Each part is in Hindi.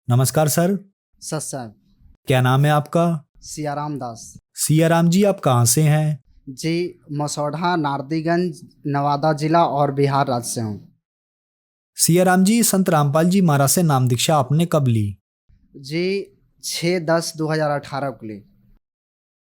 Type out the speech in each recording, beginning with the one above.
नमस्कार सर। सत्संग। क्या नाम है आपका? सियाराम दास। सियाराम जी, आप कहाँ से हैं? जी, मसौढ़ा, नारदीगंज, नवादा जिला और बिहार राज्य से हूँ। सियाराम जी, संत रामपाल जी महाराज से नाम दीक्षा आपने कब ली? जी, 6/10/2018 को ली।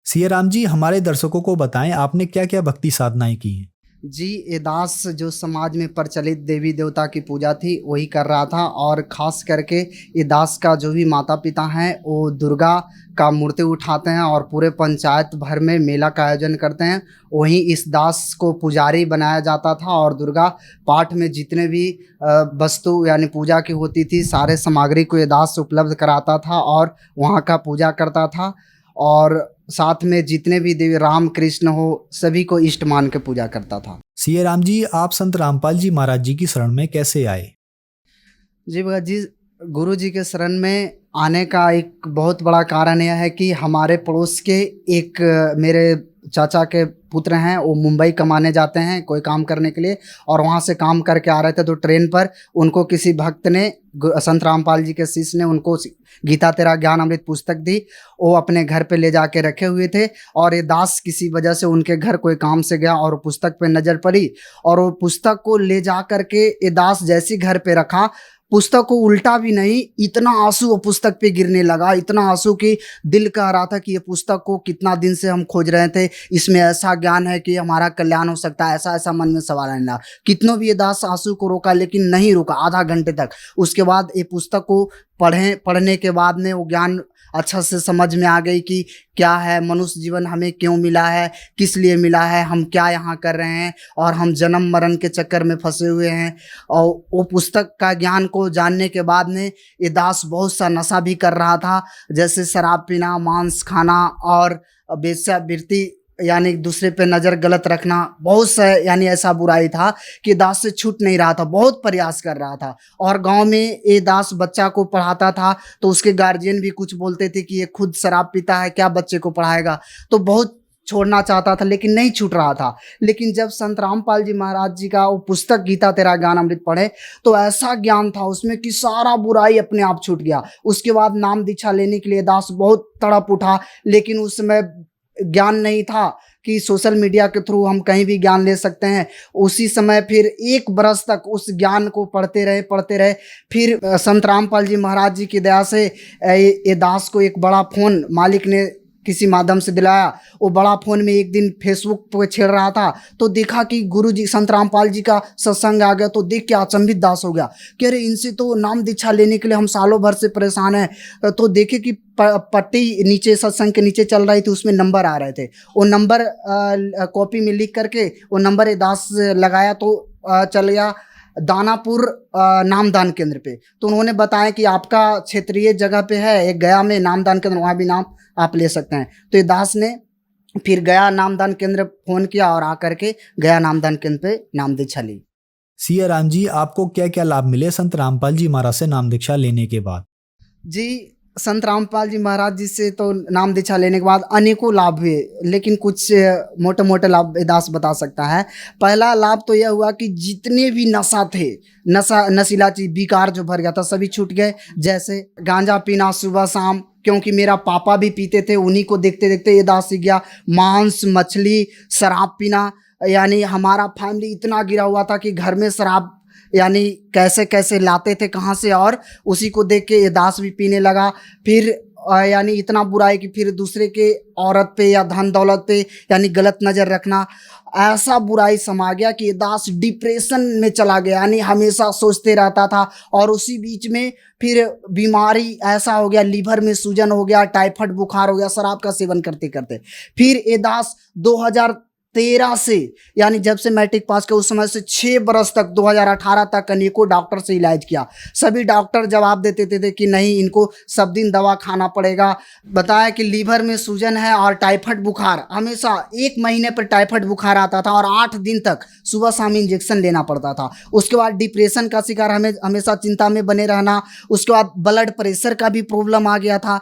सियाराम जी, हमारे दर्शकों को बताएं आपने क्या क्या भक्ति साधनाएं की हैं? जी, ये दास जो समाज में प्रचलित देवी देवता की पूजा थी वही कर रहा था, और ख़ास करके ये दास का जो भी माता पिता हैं वो दुर्गा का मूर्ति उठाते हैं और पूरे पंचायत भर में मेला का आयोजन करते हैं। वहीं इस दास को पुजारी बनाया जाता था और दुर्गा पाठ में जितने भी वस्तु यानी पूजा की होती थी सारे सामग्री को ये दास उपलब्ध कराता था और वहाँ का पूजा करता था। और साथ में जितने भी देवी राम कृष्ण हो सभी को इष्ट मान के पूजा करता था। सियाराम जी, आप संत रामपाल जी महाराज जी की शरण में कैसे आए? जी भगत जी, गुरु जी के शरण में आने का एक बहुत बड़ा कारण यह है कि हमारे पड़ोस के एक मेरे चाचा के पुत्र हैं, वो मुंबई कमाने जाते हैं कोई काम करने के लिए, और वहाँ से काम करके आ रहे थे तो ट्रेन पर उनको किसी भक्त ने, संत रामपाल जी के शिष्य ने उनको गीता तेरा ज्ञान अमृत पुस्तक दी। वो अपने घर पे ले जाके रखे हुए थे और ये दास किसी वजह से उनके घर कोई काम से गया और पुस्तक पे नज़र पड़ी, और वो पुस्तक को ले जा करके ये दास जैसी घर पे रखा, पुस्तक को उल्टा भी नहीं, इतना आंसू वो पुस्तक पे गिरने लगा, इतना आंसू कि दिल कह रहा था कि ये पुस्तक को कितना दिन से हम खोज रहे थे, इसमें ऐसा ज्ञान है कि हमारा कल्याण हो सकता है, ऐसा ऐसा मन में सवाल आने लगा। कितनों भी ये दास आंसू को रोका लेकिन नहीं रुका, आधा घंटे तक। उसके बाद ये पुस्तक को पढ़ने के बाद में वो ज्ञान अच्छा से समझ में आ गई कि क्या है मनुष्य जीवन, हमें क्यों मिला है, किस लिए मिला है, हम क्या यहाँ कर रहे हैं, और हम जन्म मरण के चक्कर में फंसे हुए हैं। और वो पुस्तक का ज्ञान को जानने के बाद में ये दास बहुत सा नशा भी कर रहा था, जैसे शराब पीना, मांस खाना और वेश्यावृत्ति यानी दूसरे पे नज़र गलत रखना, बहुत सा यानी ऐसा बुराई था कि दास से छूट नहीं रहा था, बहुत प्रयास कर रहा था। और गांव में ये दास बच्चा को पढ़ाता था तो उसके गार्जियन भी कुछ बोलते थे कि ये खुद शराब पीता है, क्या बच्चे को पढ़ाएगा, तो बहुत छोड़ना चाहता था लेकिन नहीं छूट रहा था। लेकिन जब संत रामपाल जी महाराज जी का वो पुस्तक गीता तेरा ज्ञान अमृत पढ़े तो ऐसा ज्ञान था उसमें कि सारा बुराई अपने आप छूट गया। उसके बाद नाम दीक्षा लेने के लिए दास बहुत तड़प उठा, लेकिन उस समय ज्ञान नहीं था कि सोशल मीडिया के थ्रू हम कहीं भी ज्ञान ले सकते हैं। उसी समय फिर 1 बरस तक उस ज्ञान को पढ़ते रहे। फिर संत रामपाल जी महाराज जी की दया से ये दास को एक बड़ा फ़ोन मालिक ने किसी माध्यम से दिलाया। वो बड़ा फ़ोन में एक दिन फेसबुक पर छेड़ रहा था तो देखा कि गुरु जी संत रामपाल जी का सत्संग आ गया, तो देख के अचंभित दास हो गया कि अरे इनसे तो नाम दीक्षा लेने के लिए हम सालों भर से परेशान हैं। तो देखे कि पट्टी नीचे सत्संग के नीचे चल रही थी, उसमें नंबर आ रहे थे। वो नंबर कॉपी में लिख करके वो नंबर ये दास लगाया तो चल गया दानापुर नामदान केंद्र पे। तो उन्होंने बताया कि आपका क्षेत्रीय जगह पे है एक गया में नामदान केंद्र, वहाँ भी नाम आप ले सकते हैं। तो ये दास ने फिर गया नामदान केंद्र फ़ोन किया और आकर के गया नामदान केंद्र पे नाम दीक्षा ली। सियाराम जी, आपको क्या क्या लाभ मिले संत रामपाल जी महाराज से नाम दीक्षा लेने के बाद? जी, संत रामपाल जी महाराज जी से तो नाम दीक्षा लेने के बाद अनेकों लाभ हुए, लेकिन कुछ मोटे मोटे लाभ दास बता सकता है। पहला लाभ तो यह हुआ कि जितने भी नशा थे, नशीला चीज विकार जो भर गया था सभी छूट गए। जैसे गांजा पीना सुबह शाम, क्योंकि मेरा पापा भी पीते थे, उन्हीं को देखते देखते ये दास सीख गया। मांस मछली शराब पीना, यानी हमारा फैमिली इतना गिरा हुआ था कि घर में शराब यानी कैसे कैसे लाते थे कहाँ से, और उसी को देख के ये दास भी पीने लगा। फिर यानी इतना बुरा है कि फिर दूसरे के औरत पे या धन दौलत पे यानी गलत नज़र रखना, ऐसा बुराई समा गया कि ये दास डिप्रेशन में चला गया, यानी हमेशा सोचते रहता था। और उसी बीच में फिर बीमारी ऐसा हो गया, लीवर में सूजन हो गया, टाइफाइड बुखार हो गया शराब का सेवन करते करते। फिर ये दास 2013 से यानी जब से मैट्रिक पास किया उस समय से 6 बरस तक 2018 तक अनेकों डॉक्टर से इलाज किया। सभी डॉक्टर जवाब देते थे कि नहीं, इनको सब दिन दवा खाना पड़ेगा। बताया कि लीवर में सूजन है और टाइफाइड बुखार, हमेशा 1 महीने पर टाइफाइड बुखार आता था और 8 दिन तक सुबह शाम इंजेक्शन लेना पड़ता था। उसके बाद डिप्रेशन का शिकार, हमें हमेशा चिंता में बने रहना। उसके बाद ब्लड प्रेशर का भी प्रॉब्लम आ गया था।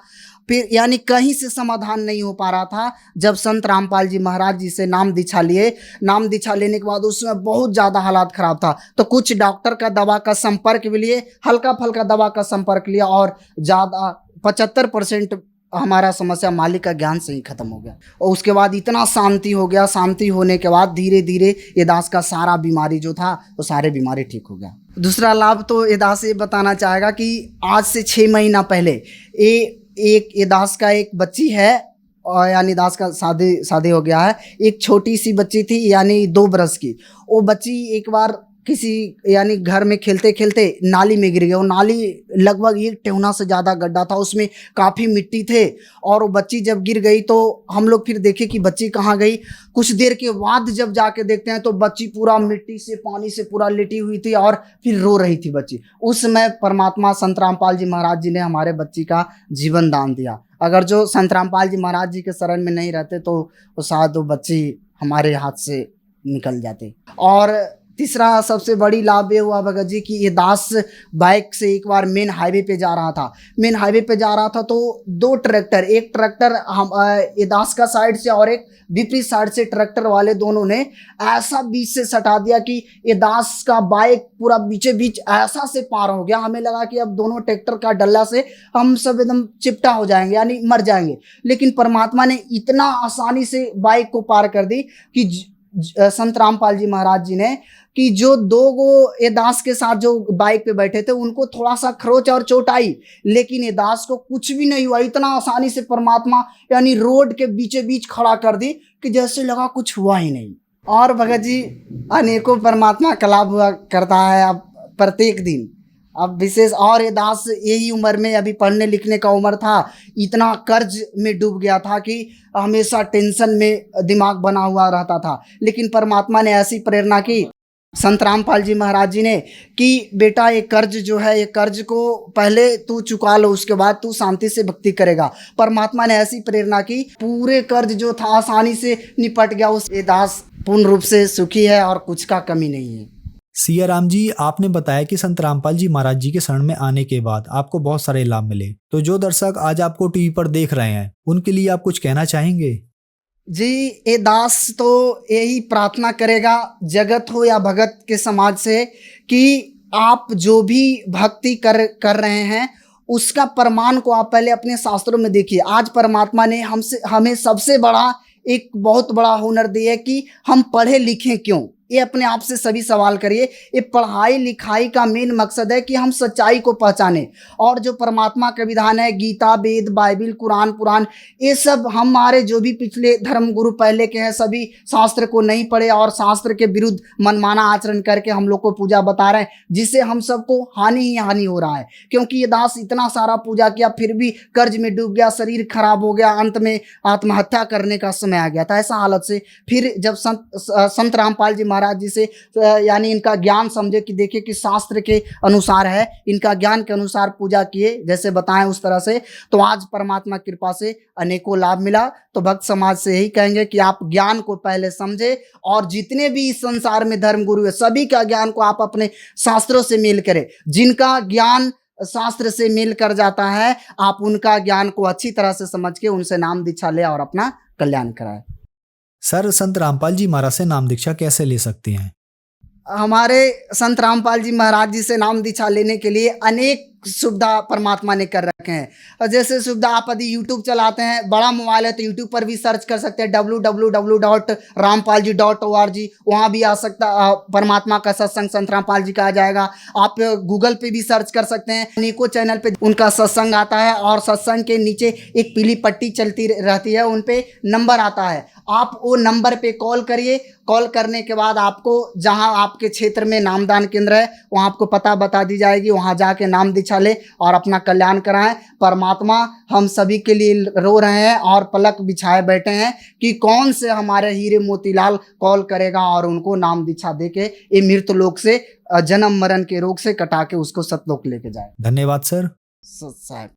फिर यानी कहीं से समाधान नहीं हो पा रहा था। जब संत रामपाल जी महाराज जी से नाम दीक्षा लिए, नाम दीक्षा लेने के बाद उसमें बहुत ज़्यादा हालात ख़राब था, तो कुछ डॉक्टर का दवा का संपर्क भी लिए, हल्का फल्का दवा का संपर्क लिया, और ज़्यादा 75% हमारा समस्या मालिक का ज्ञान से ही खत्म हो गया। और उसके बाद इतना शांति हो गया, शांति होने के बाद धीरे धीरे ये दास का सारा बीमारी जो था वो सारे बीमारी ठीक हो गया। दूसरा लाभ तो ये दास ये बताना चाहेगा कि आज से 6 महीना पहले ये दास का एक बच्ची है, और यानी दास का शादी हो गया है। एक छोटी सी बच्ची थी यानी 2 बरस की। वो बच्ची एक बार किसी यानी घर में खेलते खेलते नाली में गिर गई। वो नाली लगभग 1 टेहुना से ज़्यादा गड्ढा था, उसमें काफ़ी मिट्टी थे। और वो बच्ची जब गिर गई तो हम लोग फिर देखे कि बच्ची कहाँ गई। कुछ देर के बाद जब जाके देखते हैं तो बच्ची पूरा मिट्टी से पानी से पूरा लिटी हुई थी और फिर रो रही थी बच्ची। उस समय परमात्मा संत रामपाल जी महाराज जी ने हमारे बच्ची का जीवन दान दिया। अगर जो संत रामपाल जी महाराज जी के शरण में नहीं रहते तो शायद वो बच्ची हमारे हाथ से निकल जाती। और तीसरा सबसे बड़ी लाभ ये हुआ भगत जी कि ये दास बाइक से एक बार मेन हाईवे पे जा रहा था। मेन हाईवे पे जा रहा था तो 2 ट्रैक्टर, एक ट्रैक्टर हम ये दास का साइड से और एक विपरीत साइड से ट्रैक्टर वाले दोनों ने ऐसा बीच से सटा दिया कि ये दास का बाइक पूरा बीचे बीच ऐसा से पार हो गया। हमें लगा कि अब दोनों ट्रैक्टर का डल्ला से हम सब एकदम चिपटा हो जाएंगे यानी मर जाएंगे। लेकिन परमात्मा ने इतना आसानी से बाइक को पार कर दी कि संत रामपाल जी महाराज जी ने कि जो 2 ये दास के साथ जो बाइक पे बैठे थे उनको थोड़ा सा खरोच और चोट आई, लेकिन ये दास को कुछ भी नहीं हुआ। इतना आसानी से परमात्मा यानी रोड के बीचे बीच खड़ा कर दी कि जैसे लगा कुछ हुआ ही नहीं। और भगत जी अनेकों परमात्मा का लाभ हुआ करता है अब प्रत्येक दिन। अब विशेष और ये दास यही उम्र में अभी पढ़ने लिखने का उम्र था, इतना कर्ज में डूब गया था कि हमेशा टेंशन में दिमाग बना हुआ रहता था। लेकिन परमात्मा ने ऐसी प्रेरणा की संत रामपाल जी महाराज जी ने कि बेटा ये कर्ज जो है, ये कर्ज को पहले तू चुका लो, उसके बाद तू शांति से भक्ति करेगा। परमात्मा ने ऐसी प्रेरणा की, पूरे कर्ज जो था आसानी से निपट गया। उस ये दास पूर्ण रूप से सुखी है और कुछ का कमी नहीं है। सिया राम जी, आपने बताया कि संत रामपाल जी महाराज जी के शरण में आने के बाद आपको बहुत सारे लाभ मिले। तो जो दर्शक आज आपको टीवी पर देख रहे हैं उनके लिए आप कुछ कहना चाहेंगे? जी, ये दास तो यही प्रार्थना करेगा जगत हो या भगत के समाज से कि आप जो भी भक्ति कर रहे हैं उसका प्रमाण को आप पहले अपने शास्त्रों में देखिए। आज परमात्मा ने हमें सबसे बड़ा एक बहुत बड़ा हुनर दिया है कि हम पढ़े लिखें क्यों। ये अपने आप से सभी सवाल करिए। ये पढ़ाई लिखाई का मेन मकसद है कि हम सच्चाई को पहचाने। और जो परमात्मा का विधान है, गीता, वेद, बाइबिल, कुरान, पुराण, ये सब हमारे जो भी पिछले धर्म गुरु पहले के हैं सभी शास्त्र को नहीं पढ़े और शास्त्र के विरुद्ध मनमाना आचरण करके हम लोग को पूजा बता रहे हैं, जिससे हम सबको हानि ही हानि हो रहा है। क्योंकि ये दास इतना सारा पूजा किया फिर भी कर्ज में डूब गया, शरीर खराब हो गया, अंत में आत्महत्या करने का समय आ गया था। ऐसा हालत से फिर जब संत रामपाल जी महाराज जी से यानी इनका ज्ञान समझे कि देखिए कि शास्त्र के अनुसार है, इनका ज्ञान के अनुसार पूजा किए जैसे बताएं उस तरह से, तो आज परमात्मा कृपा से अनेकों लाभ मिला। तो भक्त समाज से यही कहेंगे कि आप ज्ञान को पहले समझे और जितने भी इस संसार में धर्म गुरु है सभी का ज्ञान को आप अपने शास्त्रों से मेल करें। जिनका ज्ञान शास्त्र से मेल कर जाता है आप उनका ज्ञान को अच्छी तरह से समझ के उनसे नाम दीक्षा ले और अपना कल्याण कराए। सर, संत रामपाल जी महाराज से नाम दीक्षा कैसे ले सकते हैं? हमारे संत रामपाल जी महाराज जी से नाम दीक्षा लेने के लिए अनेक सुविधा परमात्मा ने कर रखे हैं। और जैसे सुविधा आप यदि यूट्यूब चलाते हैं, बड़ा मोबाइल है तो यूट्यूब पर भी सर्च कर सकते हैं www.rampalji.org, वहाँ भी आ सकता परमात्मा का सत्संग संत रामपाल जी का आ जाएगा। आप गूगल पे भी सर्च कर सकते हैं, अनेकों चैनल पे उनका सत्संग आता है और सत्संग के नीचे एक पीली पट्टी चलती रहती है, उन पे नंबर आता है। आप वो नंबर पे कॉल करिए। कॉल करने के बाद आपको जहां आपके क्षेत्र में नामदान केंद्र है वहां आपको पता बता दी जाएगी, वहां जाके नाम दीक्षा ले और अपना कल्याण कराएं। परमात्मा हम सभी के लिए रो रहे हैं और पलक बिछाए बैठे हैं कि कौन से हमारे हीरे मोतीलाल कॉल करेगा और उनको नाम दीक्षा देके ये मृत लोक से जन्म मरण के रोग से कटा के उसको सतलोक लेके जाए। धन्यवाद सर। साहब।